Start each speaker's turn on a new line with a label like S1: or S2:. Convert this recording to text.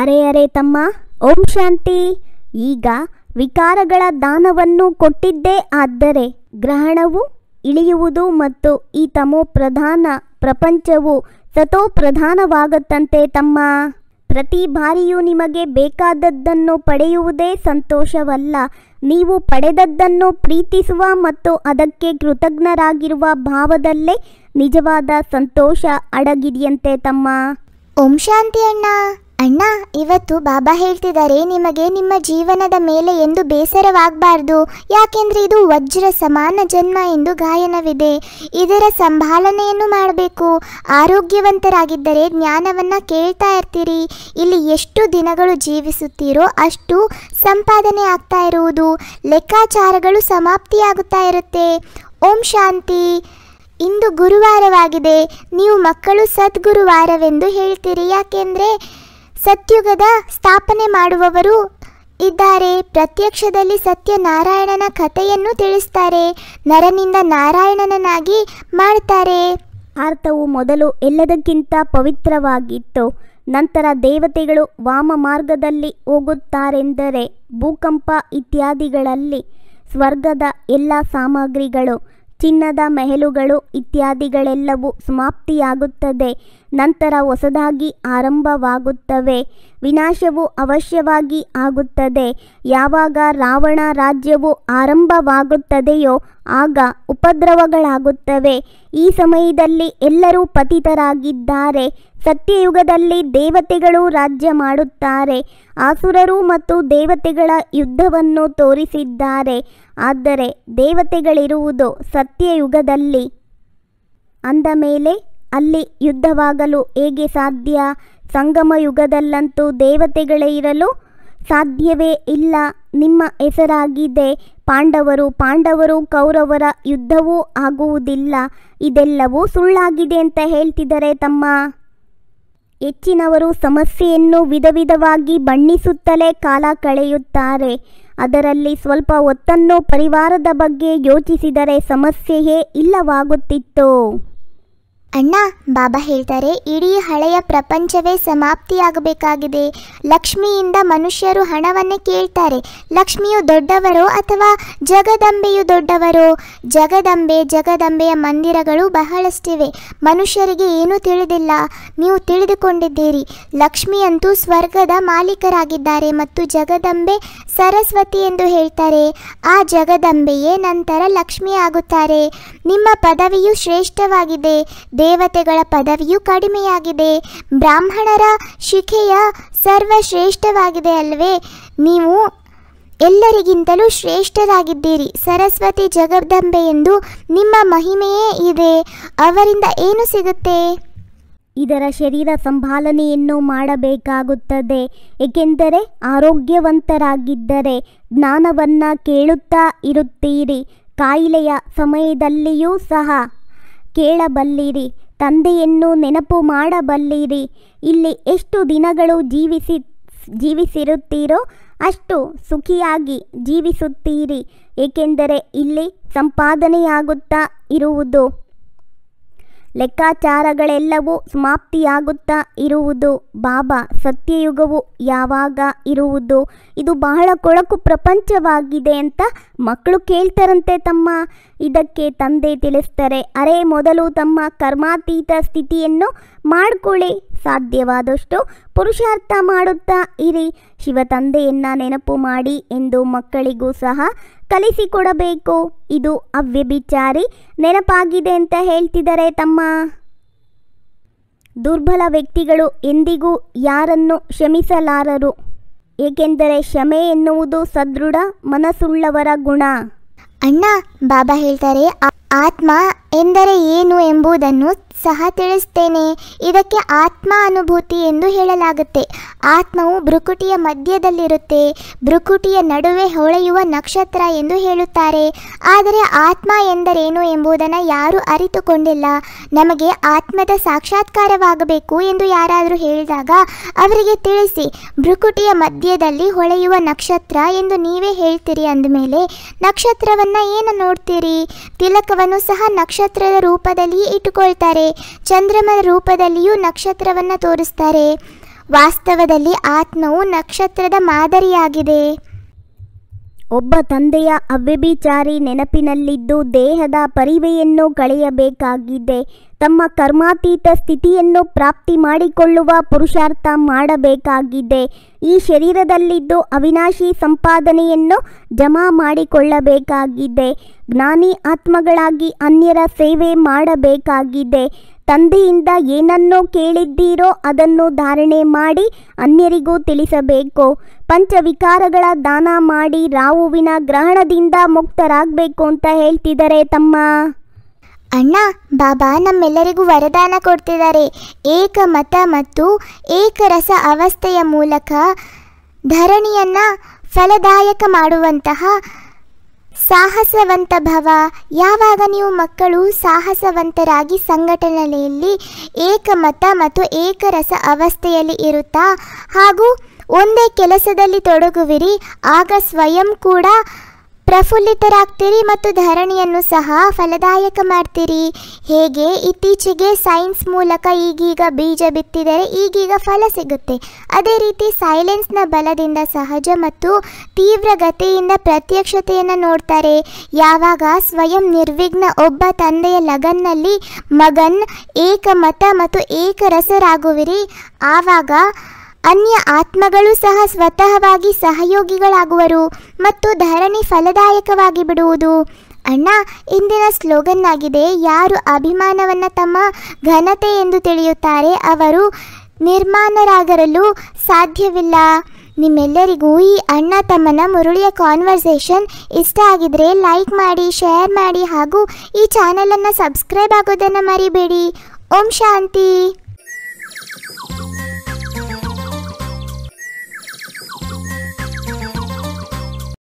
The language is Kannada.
S1: ಅರೆ ಅರೆ ತಮ್ಮ, ಓಂ ಶಾಂತಿ. ಈಗ ವಿಕಾರಗಳ ದಾನವನ್ನು ಕೊಟ್ಟಿದ್ದೇ ಆದರೆ ಗ್ರಹಣವು ಇಳಿಯುವುದು ಮತ್ತು ಈ ತಮೋ ಪ್ರಧಾನ ಪ್ರಪಂಚವು ಸತೋ ಪ್ರಧಾನವಾಗುತ್ತಂತೆ ತಮ್ಮ. ಪ್ರತಿ ಬಾರಿಯೂ ನಿಮಗೆ ಬೇಕಾದದ್ದನ್ನು ಪಡೆಯುವುದೇ ಸಂತೋಷವಲ್ಲ, ನೀವು ಪಡೆದದ್ದನ್ನು ಪ್ರೀತಿಸುವ ಮತ್ತು ಅದಕ್ಕೆ ಕೃತಜ್ಞರಾಗಿರುವ ಭಾವದಲ್ಲೇ ನಿಜವಾದ ಸಂತೋಷ ಅಡಗಿದೆಯಂತೆ ತಮ್ಮ.
S2: ಓಂ ಶಾಂತಿ ಅಣ್ಣ. ಅಣ್ಣ, ಇವತ್ತು ಬಾಬಾ ಹೇಳ್ತಿದ್ದಾರೆ ನಿಮಗೆ ನಿಮ್ಮ ಜೀವನದ ಮೇಲೆ ಎಂದು ಬೇಸರವಾಗಬಾರ್ದು, ಯಾಕೆಂದರೆ ಇದು ವಜ್ರ ಸಮಾನ ಜನ್ಮ ಎಂದು ಗಾಯನವಿದೆ. ಇದರ ಸಂಭಾಲನೆಯನ್ನು ಮಾಡಬೇಕು. ಆರೋಗ್ಯವಂತರಾಗಿದ್ದರೆ ಜ್ಞಾನವನ್ನು ಕೇಳ್ತಾ ಇರ್ತೀರಿ. ಇಲ್ಲಿ ಎಷ್ಟು ದಿನಗಳು ಜೀವಿಸುತ್ತೀರೋ ಅಷ್ಟು ಸಂಪಾದನೆ ಆಗ್ತಾ ಇರುವುದು, ಲೆಕ್ಕಾಚಾರಗಳು ಸಮಾಪ್ತಿಯಾಗುತ್ತಾ ಇರುತ್ತೆ. ಓಂ ಶಾಂತಿ. ಇಂದು ಗುರುವಾರವಾಗಿದೆ. ನೀವು ಮಕ್ಕಳು ಸದ್ಗುರುವಾರವೆಂದು ಹೇಳ್ತೀರಿ, ಯಾಕೆಂದರೆ ಸತ್ಯುಗದ ಸ್ಥಾಪನೆ ಮಾಡುವವರು ಇದ್ದಾರೆ. ಪ್ರತ್ಯಕ್ಷದಲ್ಲಿ ಸತ್ಯನಾರಾಯಣನ ಕಥೆಯನ್ನು ತಿಳಿಸ್ತಾರೆ, ನರನಿಂದ ನಾರಾಯಣನನ್ನಾಗಿ ಮಾಡ್ತಾರೆ.
S1: ಅರ್ಥವು ಮೊದಲು ಎಲ್ಲದಕ್ಕಿಂತ ಪವಿತ್ರವಾಗಿತ್ತು, ನಂತರ ದೇವತೆಗಳು ವಾಮ ಮಾರ್ಗದಲ್ಲಿ ಹೋಗುತ್ತಾರೆಂದರೆ ಭೂಕಂಪ ಇತ್ಯಾದಿಗಳಲ್ಲಿ ಸ್ವರ್ಗದ ಎಲ್ಲ ಸಾಮಗ್ರಿಗಳು, ಚಿನ್ನದ ಮೆಹಲುಗಳು ಇತ್ಯಾದಿಗಳೆಲ್ಲವೂ ಸಮಾಪ್ತಿಯಾಗುತ್ತದೆ. ನಂತರ ಹೊಸದಾಗಿ ಆರಂಭವಾಗುತ್ತವೆ. ವಿನಾಶವು ಅವಶ್ಯವಾಗಿ ಆಗುತ್ತದೆ. ಯಾವಾಗ ರಾವಣ ರಾಜ್ಯವು ಆರಂಭವಾಗುತ್ತದೆಯೋ ಆಗ ಉಪದ್ರವಗಳಾಗುತ್ತವೆ. ಈ ಸಮಯದಲ್ಲಿ ಎಲ್ಲರೂ ಪತಿತರಾಗಿದ್ದಾರೆ. ಸತ್ಯಯುಗದಲ್ಲಿ ದೇವತೆಗಳು ರಾಜ್ಯ ಮಾಡುತ್ತಾರೆ. ಆಸುರರು ಮತ್ತು ದೇವತೆಗಳ ಯುದ್ಧವನ್ನು ತೋರಿಸಿದ್ದಾರೆ. ಆದರೆ ದೇವತೆಗಳಿರುವುದು ಸತ್ಯಯುಗದಲ್ಲಿ. ಅಂದ ಮೇಲೆ ಅಲ್ಲಿ ಯುದ್ಧವಾಗಲು ಹೇಗೆ ಸಾಧ್ಯ? ಸಂಗಮ ಯುಗದಲ್ಲಂತೂ ದೇವತೆಗಳೇ ಇರಲು ಸಾಧ್ಯವೇ ಇಲ್ಲ. ನಿಮ್ಮ ಹೆಸರಾಗಿದೆ ಪಾಂಡವರು ಕೌರವರ ಯುದ್ಧವೂ ಆಗುವುದಿಲ್ಲ. ಇದೆಲ್ಲವೂ ಸುಳ್ಳಾಗಿದೆ ಅಂತ ಹೇಳ್ತಿದ್ದಾರೆ ತಮ್ಮ. ಹೆಚ್ಚಿನವರು ಸಮಸ್ಯೆಯನ್ನು ವಿಧ ವಿಧವಾಗಿ ಬಣ್ಣಿಸುತ್ತಲೇ ಕಾಲ ಕಳೆಯುತ್ತಾರೆ. ಅದರಲ್ಲಿ ಸ್ವಲ್ಪ ಹೊತ್ತನ್ನು ಪರಿವಾರದ ಬಗ್ಗೆ ಯೋಚಿಸಿದರೆ ಸಮಸ್ಯೆಯೇ ಇಲ್ಲವಾಗುತ್ತಿತ್ತು.
S2: ಅಣ್ಣ, ಬಾಬಾ ಹೇಳ್ತಾರೆ ಇಡೀ ಹಳೆಯ ಪ್ರಪಂಚವೇ ಸಮಾಪ್ತಿಯಾಗಬೇಕಾಗಿದೆ. ಲಕ್ಷ್ಮಿಯಿಂದ ಮನುಷ್ಯರು ಹಣವನ್ನೇ ಕೇಳ್ತಾರೆ. ಲಕ್ಷ್ಮಿಯು ದೊಡ್ಡವರೋ ಅಥವಾ ಜಗದಂಬೆಯು ದೊಡ್ಡವರೋ? ಜಗದಂಬೆಯ ಮಂದಿರಗಳು ಬಹಳಷ್ಟಿವೆ. ಮನುಷ್ಯರಿಗೆ ಏನೂ ತಿಳಿದಿಲ್ಲ, ನೀವು ತಿಳಿದುಕೊಂಡಿದ್ದೀರಿ. ಲಕ್ಷ್ಮಿಯಂತೂ ಸ್ವರ್ಗದ ಮಾಲೀಕರಾಗಿದ್ದಾರೆ ಮತ್ತು ಜಗದಂಬೆ ಸರಸ್ವತಿ ಎಂದು ಹೇಳ್ತಾರೆ. ಆ ಜಗದಂಬೆಯೇ ನಂತರ ಲಕ್ಷ್ಮಿ ಆಗುತ್ತಾರೆ. ನಿಮ್ಮ ಪದವಿಯು ಶ್ರೇಷ್ಠವಾಗಿದೆ, ದೇವತೆಗಳ ಪದವಿಯು ಕಡಿಮೆಯಾಗಿದೆ. ಬ್ರಾಹ್ಮಣರ ಶಿಖೆಯ ಸರ್ವಶ್ರೇಷ್ಠವಾಗಿದೆ ಅಲ್ವೇ? ನೀವು ಎಲ್ಲರಿಗಿಂತಲೂ ಶ್ರೇಷ್ಠರಾಗಿದ್ದೀರಿ. ಸರಸ್ವತಿ ಜಗದಂಬೆ ಎಂದು ನಿಮ್ಮ ಮಹಿಮೆಯೇ ಇದೆ. ಅವರಿಂದ ಏನು ಸಿಗುತ್ತೆ?
S1: ಇದರ ಶರೀರ ಸಂಭಾಲನೆಯನ್ನು ಮಾಡಬೇಕಾಗುತ್ತದೆ. ಏಕೆಂದರೆ ಆರೋಗ್ಯವಂತರಾಗಿದ್ದರೆ ಜ್ಞಾನವನ್ನು ಕೇಳುತ್ತಾ ಇರುತ್ತೀರಿ. ಕಾಯಿಲೆಯ ಸಮಯದಲ್ಲಿಯೂ ಸಹ ಕೇಳಬಲ್ಲಿರಿ, ತಂದೆಯನ್ನು ನೆನಪು ಮಾಡಬಲ್ಲಿರಿ. ಇಲ್ಲಿ ಎಷ್ಟು ದಿನಗಳು ಜೀವಿಸಿರುತ್ತೀರೋ ಅಷ್ಟು ಸುಖಿಯಾಗಿ ಜೀವಿಸುತ್ತೀರಿ. ಏಕೆಂದರೆ ಇಲ್ಲಿ ಸಂಪಾದನೆಯಾಗುತ್ತಾ ಇರುವುದು, ಲೆಕ್ಕಾಚಾರಗಳೆಲ್ಲವೂ ಸಮಾಪ್ತಿಯಾಗುತ್ತಾ ಇರುವುದು. ಬಾಬಾ ಸತ್ಯಯುಗವು ಯಾವಾಗ ಇರುವುದು? ಇದು ಬಹಳ ಕೊಳಕು ಪ್ರಪಂಚವಾಗಿದೆ ಅಂತ ಮಕ್ಕಳು ಕೇಳ್ತಾರಂತೆ ತಮ್ಮ. ಇದಕ್ಕೆ ತಂದೆ ತಿಳಿಸ್ತಾರೆ, ಅರೆ ಮೊದಲು ತಮ್ಮ ಕರ್ಮಾತೀತ ಸ್ಥಿತಿಯನ್ನು ಮಾಡಿಕೊಳ್ಳಿ. ಸಾಧ್ಯವಾದಷ್ಟು ಪುರುಷಾರ್ಥ ಮಾಡುತ್ತಾ ಇರಿ. ಶಿವ ತಂದೆಯನ್ನು ನೆನಪು ಮಾಡಿ ಎಂದು ಮಕ್ಕಳಿಗೂ ಸಹ ಕಲಿಸಿಕೊಡಬೇಕು. ಇದು ಅವ್ಯಭಿಚಾರಿ ನೆನಪಾಗಿದೆ ಅಂತ ಹೇಳ್ತಿದ್ದಾರೆ ತಮ್ಮ. ದುರ್ಬಲ ವ್ಯಕ್ತಿಗಳು ಎಂದಿಗೂ ಯಾರನ್ನು ಕ್ಷಮಿಸಲಾರರು, ಏಕೆಂದರೆ ಕ್ಷಮೆ ಎನ್ನುವುದು ಸದೃಢ ಮನಸ್ಸುಳ್ಳವರ ಗುಣ.
S2: ಅಣ್ಣ, ಬಾಬಾ ಹೇಳ್ತಾರೆ ಆತ್ಮ ಎಂದರೆ ಏನು ಎಂಬುದನ್ನು ಸಹ ತಿಳಿಸ್ತೇನೆ. ಇದಕ್ಕೆ ಆತ್ಮ ಅನುಭೂತಿ ಎಂದು ಹೇಳಲಾಗುತ್ತೆ. ಆತ್ಮವು ಭ್ರುಕುಟಿಯ ಮಧ್ಯದಲ್ಲಿರುತ್ತೆ. ಭ್ರುಕುಟಿಯ ನಡುವೆ ಹೊಳೆಯುವ ನಕ್ಷತ್ರ ಎಂದು ಹೇಳುತ್ತಾರೆ. ಆದರೆ ಆತ್ಮ ಎಂದರೇನು ಎಂಬುದನ್ನು ಯಾರೂ ಅರಿತುಕೊಂಡಿಲ್ಲ. ನಮಗೆ ಆತ್ಮದ ಸಾಕ್ಷಾತ್ಕಾರವಾಗಬೇಕು ಎಂದು ಯಾರಾದರೂ ಹೇಳಿದಾಗ ಅವರಿಗೆ ತಿಳಿಸಿ, ಭ್ರುಕುಟಿಯ ಮಧ್ಯದಲ್ಲಿ ಹೊಳೆಯುವ ನಕ್ಷತ್ರ ಎಂದು ನೀವೇ ಹೇಳ್ತೀರಿ ಅಂದಮೇಲೆ ನಕ್ಷತ್ರವನ್ನು ಏನು ನೋಡ್ತೀರಿ? ತಿಲಕವನ್ನು ಸಹ ನಕ್ಷತ್ರದ ರೂಪದಲ್ಲಿ ಇಟ್ಟುಕೊಳ್ತಾರೆ. ಚಂದ್ರಮನ ರೂಪದಲ್ಲಿಯೂ ನಕ್ಷತ್ರವನ್ನು ತೋರಿಸ್ತಾರೆ. ವಾಸ್ತವದಲ್ಲಿ ಆತ್ಮವು ನಕ್ಷತ್ರದ ಮಾದರಿಯಾಗಿದೆ.
S1: ಒಬ್ಬ ತಂದೆಯ ಅವ್ಯಭಿಚಾರಿ ನೆನಪಿನಲ್ಲಿದ್ದು ದೇಹದ ಪರಿವೆಯನ್ನು ಕಳೆಯಬೇಕಾಗಿದೆ. ತಮ್ಮ ಕರ್ಮಾತೀತ ಸ್ಥಿತಿಯನ್ನು ಪ್ರಾಪ್ತಿ ಮಾಡಿಕೊಳ್ಳುವ ಪುರುಷಾರ್ಥ ಮಾಡಬೇಕಾಗಿದೆ. ಈ ಶರೀರದಲ್ಲಿದ್ದು ಅವಿನಾಶಿ ಸಂಪಾದನೆಯನ್ನು ಜಮಾ ಮಾಡಿಕೊಳ್ಳಬೇಕಾಗಿದೆ. ಜ್ಞಾನಿ ಆತ್ಮಗಳಾಗಿ ಅನ್ಯರ ಸೇವೆ ಮಾಡಬೇಕಾಗಿದೆ. ತಂದೆಯಿಂದ ಏನನ್ನು ಕೇಳಿದ್ದೀರೋ ಅದನ್ನು ಧಾರಣೆ ಮಾಡಿ ಅನ್ಯರಿಗೂ ತಿಳಿಸಬೇಕು. ಪಂಚವಿಕಾರಗಳ ದಾನ ಮಾಡಿ ರಾಹುವಿನ ಗ್ರಹಣದಿಂದ ಮುಕ್ತರಾಗಬೇಕು ಅಂತ ಹೇಳ್ತಿದ್ದಾರೆ ತಮ್ಮ.
S2: ಅಣ್ಣ, ಬಾಬಾ ನಮ್ಮೆಲ್ಲರಿಗೂ ವರದಾನ ಕೊಡ್ತಿದ್ದಾರೆ. ಏಕಮತ ಮತ್ತು ಏಕರಸ ಅವಸ್ಥೆಯ ಮೂಲಕ ಧರಣಿಯನ್ನು ಫಲದಾಯಕ ಮಾಡುವಂತಹ ಸಾಹಸವಂತ ಭವ. ಯಾವಾಗ ನೀವು ಮಕ್ಕಳು ಸಾಹಸವಂತರಾಗಿ ಸಂಘಟನೆಯಲ್ಲಿ ಏಕಮತ ಮತ್ತು ಏಕರಸ ಅವಸ್ಥೆಯಲ್ಲಿ ಇರುತ್ತಾ ಹಾಗೂ ಒಂದೇ ಕೆಲಸದಲ್ಲಿ ತೊಡಗುವಿರಿ, ಆಗ ಸ್ವಯಂ ಕೂಡ ಪ್ರಫುಲ್ಲಿತರಾಗ್ತೀರಿ ಮತ್ತು ಧರಣಿಯನ್ನು ಸಹ ಫಲದಾಯಕ ಮಾಡ್ತೀರಿ. ಹೇಗೆ ಇತ್ತೀಚೆಗೆ ಸೈನ್ಸ್ ಮೂಲಕ ಈಗೀಗ ಬೀಜ ಬಿತ್ತಿದರೆ ಈಗೀಗ ಫಲ ಸಿಗುತ್ತೆ, ಅದೇ ರೀತಿ ಸೈಲೆನ್ಸ್ನ ಬಲದಿಂದ ಸಹಜ ಮತ್ತು ತೀವ್ರಗತಿಯಿಂದ ಪ್ರತ್ಯಕ್ಷತೆಯನ್ನು ನೋಡ್ತಾರೆ. ಯಾವಾಗ ಸ್ವಯಂ ನಿರ್ವಿಘ್ನ ಒಬ್ಬ ತಂದೆಯ ಲಗನ್ನಲ್ಲಿ ಮಗನ್ ಏಕಮತ ಮತ್ತು ಏಕರಸರಾಗುವಿರಿ, ಆವಾಗ ಅನ್ಯ ಆತ್ಮಗಳು ಸಹ ಸ್ವತಃವಾಗಿ ಸಹಯೋಗಿಗಳಾಗುವರು ಮತ್ತು ಧರಣಿ ಫಲದಾಯಕವಾಗಿ ಬಿಡುವುದು. ಅಣ್ಣ, ಇಂದಿನ ಸ್ಲೋಗನ್ ಆಗಿದೆ, ಯಾರು ಅಭಿಮಾನವನ್ನು ತಮ್ಮ ಘನತೆ ಎಂದು ತಿಳಿಯುತ್ತಾರೆ ಅವರು ನಿರ್ಮಾಣರಾಗಲು ಸಾಧ್ಯವಿಲ್ಲ. ನಿಮ್ಮೆಲ್ಲರಿಗೂ ಈ ಅಣ್ಣ ತಮ್ಮನ ಮುರುಳಿಯ ಕಾನ್ವರ್ಸೇಷನ್ ಇಷ್ಟ ಆಗಿದ್ರೆ ಲೈಕ್ ಮಾಡಿ, ಶೇರ್ ಮಾಡಿ ಹಾಗೂ ಈ ಚಾನಲನ್ನು ಸಬ್ಸ್ಕ್ರೈಬ್ ಆಗೋದನ್ನು ಮರಿಬೇಡಿ. ಓಂ ಶಾಂತಿ.